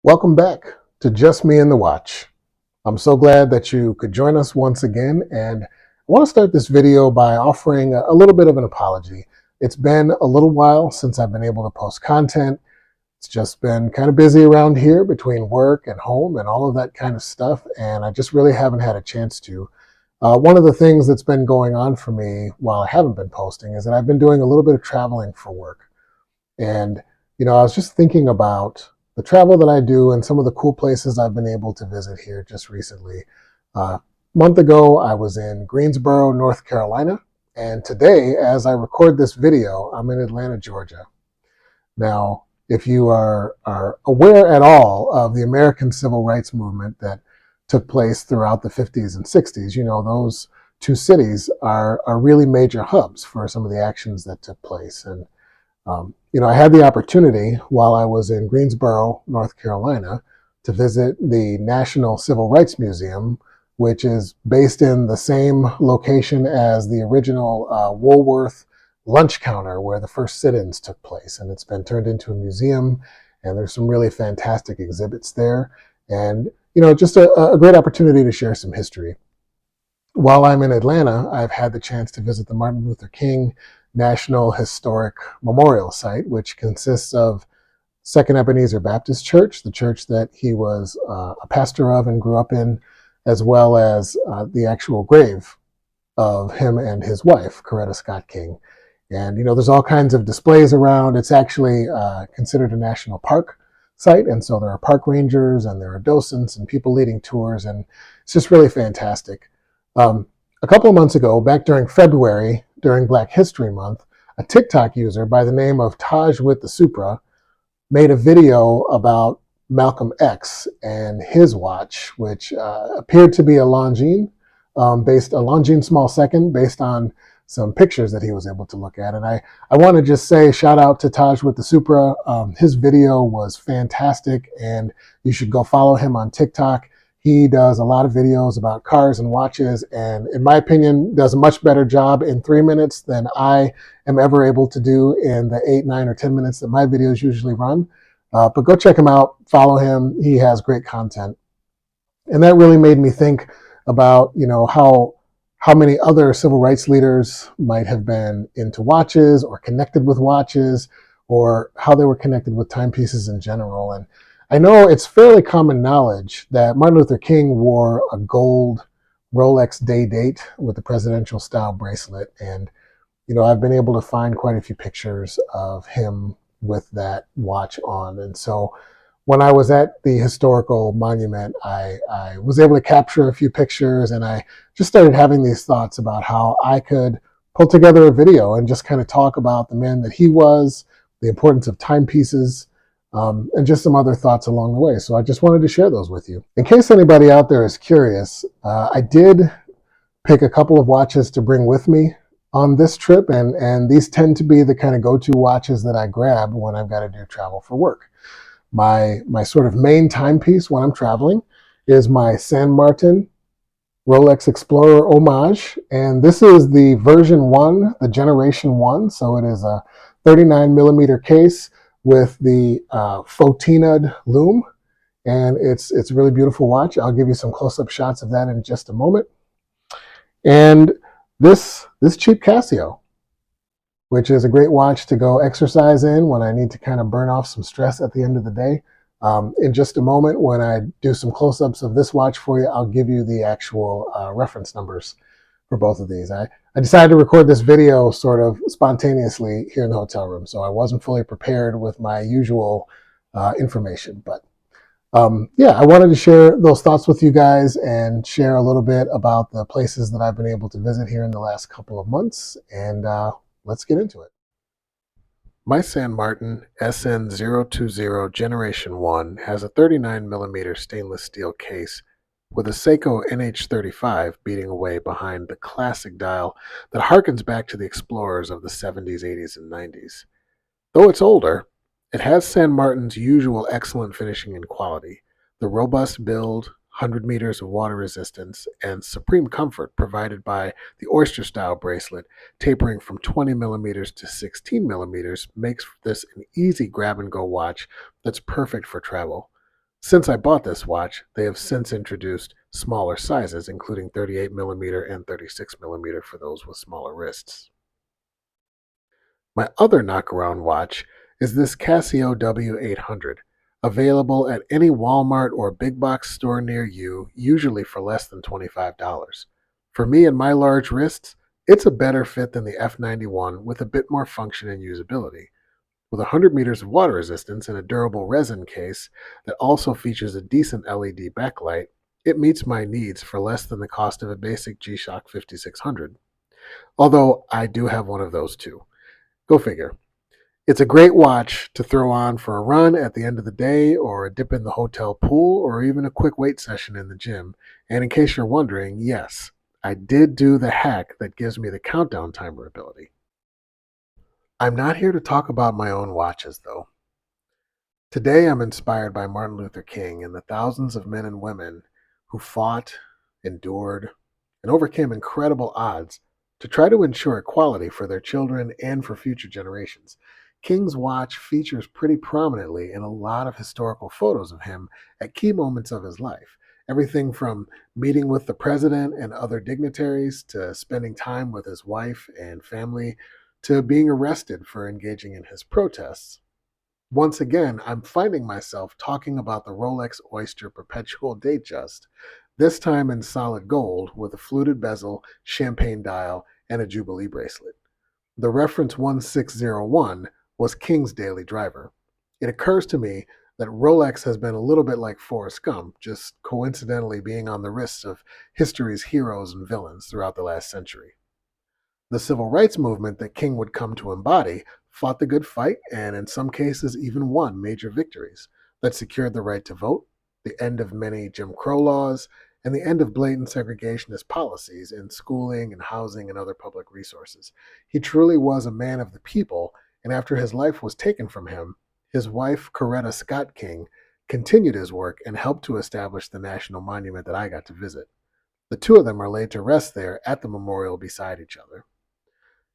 Welcome back to Just Me and the Watch. I'm so glad that you could join us once again, and I want to start this video by offering a little bit of an apology. It's been a little while since I've been able to post content. It's just been kind of busy around here between work and home and all of that kind of stuff, and I just really haven't had a chance to. One of the things that's been going on for me while I haven't been posting is that I've been doing a little bit of traveling for work. And, I was just thinking about the travel that I do and some of the cool places I've been able to visit here just recently. A month ago, I was in Greensboro, North Carolina. And today, as I record this video, I'm in Atlanta, Georgia. Now, if you are aware at all of the American Civil Rights Movement that took place throughout the 50s and 60s, those two cities are really major hubs for some of the actions that took place. And I had the opportunity while I was in Greensboro, North Carolina, to visit the National Civil Rights Museum, which is based in the same location as the original Woolworth lunch counter where the first sit-ins took place. And it's been turned into a museum, and there's some really fantastic exhibits there. And, just a great opportunity to share some history. While I'm in Atlanta, I've had the chance to visit the Martin Luther King National Historic Memorial Site, which consists of Second Ebenezer Baptist Church, the church that he was a pastor of and grew up in, as well as the actual grave of him and his wife, Coretta Scott King. And, there's all kinds of displays around. It's actually considered a national park site. And so there are park rangers and there are docents and people leading tours. And it's just really fantastic. A couple of months ago, back during February, during Black History Month, a TikTok user by the name of Taj with the Supra made a video about Malcolm X and his watch, which appeared to be a Longines, a Longines small second, based on some pictures that he was able to look at. And I want to just say shout out to Taj with the Supra. His video was fantastic, and you should go follow him on TikTok. He does a lot of videos about cars and watches, and in my opinion, does a much better job in 3 minutes than I am ever able to do in the 8, 9, or 10 minutes that my videos usually run. But go check him out, follow him. He has great content. And that really made me think about, how many other civil rights leaders might have been into watches or connected with watches, or how they were connected with timepieces in general. And I know it's fairly common knowledge that Martin Luther King wore a gold Rolex day date with the presidential style bracelet. And, I've been able to find quite a few pictures of him with that watch on. And so when I was at the historical monument, I was able to capture a few pictures, and I just started having these thoughts about how I could pull together a video and just kind of talk about the man that he was, the importance of timepieces, and just some other thoughts along the way. So I just wanted to share those with you. In case anybody out there is curious, I did pick a couple of watches to bring with me on this trip, and these tend to be the kind of go-to watches that I grab when I've got to do travel for work. My sort of main timepiece when I'm traveling is my San Martin Rolex Explorer Homage, and this is the version 1, the generation 1, so it is a 39 millimeter case with the Fotina'd lume, and it's a really beautiful watch. I'll give you some close-up shots of that in just a moment. And this cheap Casio, which is a great watch to go exercise in when I need to kind of burn off some stress at the end of the day. In just a moment, when I do some close-ups of this watch for you, I'll give you the actual reference numbers for both of these. I decided to record this video sort of spontaneously here in the hotel room, so I wasn't fully prepared with my usual information. But I wanted to share those thoughts with you guys and share a little bit about the places that I've been able to visit here in the last couple of months, and let's get into it. My San Martin SN020 Generation 1 has a 39 millimeter stainless steel case with a Seiko NH35 beating away behind the classic dial that harkens back to the explorers of the 70s, 80s, and 90s. Though it's older, it has San Martin's usual excellent finishing and quality, the robust build, 100 meters of water resistance, and supreme comfort provided by the oyster-style bracelet tapering from 20 millimeters to 16 millimeters makes this an easy grab-and-go watch that's perfect for travel. Since I bought this watch, they have since introduced smaller sizes, including 38mm and 36mm for those with smaller wrists. My other knockaround watch is this Casio W800, available at any Walmart or big box store near you, usually for less than $25. For me and my large wrists, it's a better fit than the F91 with a bit more function and usability. With 100 meters of water resistance and a durable resin case that also features a decent LED backlight, it meets my needs for less than the cost of a basic G-Shock 5600. Although I do have one of those too. Go figure. It's a great watch to throw on for a run at the end of the day, or a dip in the hotel pool, or even a quick weight session in the gym. And in case you're wondering, yes, I did do the hack that gives me the countdown timer ability. I'm not here to talk about my own watches, though. Today I'm inspired by Martin Luther King and the thousands of men and women who fought, endured, and overcame incredible odds to try to ensure equality for their children and for future generations. King's watch features pretty prominently in a lot of historical photos of him at key moments of his life. Everything from meeting with the president and other dignitaries, to spending time with his wife and family, to being arrested for engaging in his protests. Once again, I'm finding myself talking about the Rolex Oyster Perpetual Datejust, this time in solid gold with a fluted bezel, champagne dial, and a Jubilee bracelet. The reference 1601 was King's daily driver. It occurs to me that Rolex has been a little bit like Forrest Gump, just coincidentally being on the wrists of history's heroes and villains throughout the last century. The civil rights movement that King would come to embody fought the good fight and, in some cases, even won major victories that secured the right to vote, the end of many Jim Crow laws, and the end of blatant segregationist policies in schooling and housing and other public resources. He truly was a man of the people, and after his life was taken from him, his wife, Coretta Scott King, continued his work and helped to establish the national monument that I got to visit. The two of them are laid to rest there at the memorial beside each other.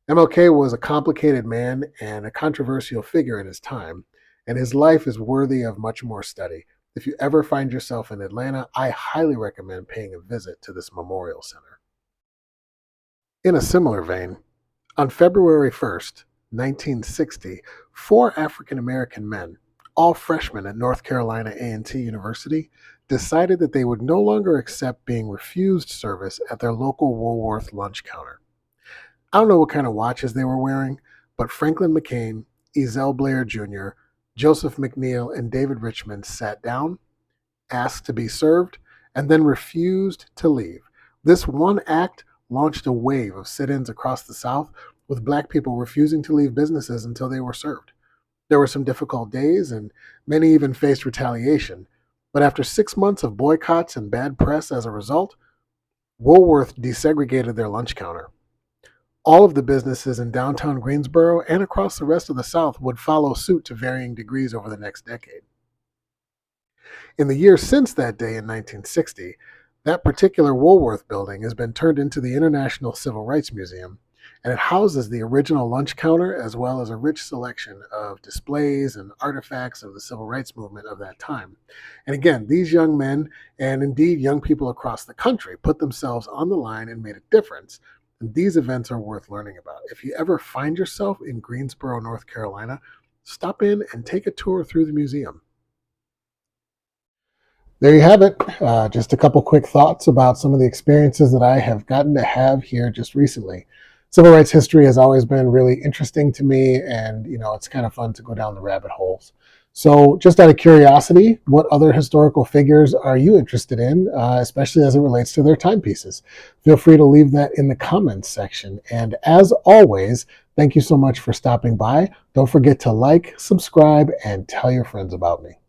MLK was a complicated man and a controversial figure in his time, and his life is worthy of much more study. If you ever find yourself in Atlanta, I highly recommend paying a visit to this memorial center. In a similar vein, on February 1st, 1960, four African American men, all freshmen at North Carolina A&T University, decided that they would no longer accept being refused service at their local Woolworth lunch counter. I don't know what kind of watches they were wearing, but Franklin McCain, Ezell Blair Jr., Joseph McNeil, and David Richmond sat down, asked to be served, and then refused to leave. This one act launched a wave of sit-ins across the South, with Black people refusing to leave businesses until they were served. There were some difficult days, and many even faced retaliation. But after 6 months of boycotts and bad press as a result, Woolworth desegregated their lunch counter. All of the businesses in downtown Greensboro and across the rest of the South would follow suit to varying degrees over the next decade. In the years since that day in 1960, that particular Woolworth building has been turned into the International Civil Rights Museum, and it houses the original lunch counter as well as a rich selection of displays and artifacts of the civil rights movement of that time. And again, these young men, and indeed young people across the country, put themselves on the line and made a difference. And these events are worth learning about. If you ever find yourself in Greensboro, North Carolina, stop in and take a tour through the museum. There you have it. Just a couple quick thoughts about some of the experiences that I have gotten to have here just recently. Civil rights history has always been really interesting to me, and it's kind of fun to go down the rabbit holes. So just out of curiosity, what other historical figures are you interested in, especially as it relates to their timepieces? Feel free to leave that in the comments section. And as always, thank you so much for stopping by. Don't forget to like, subscribe, and tell your friends about me.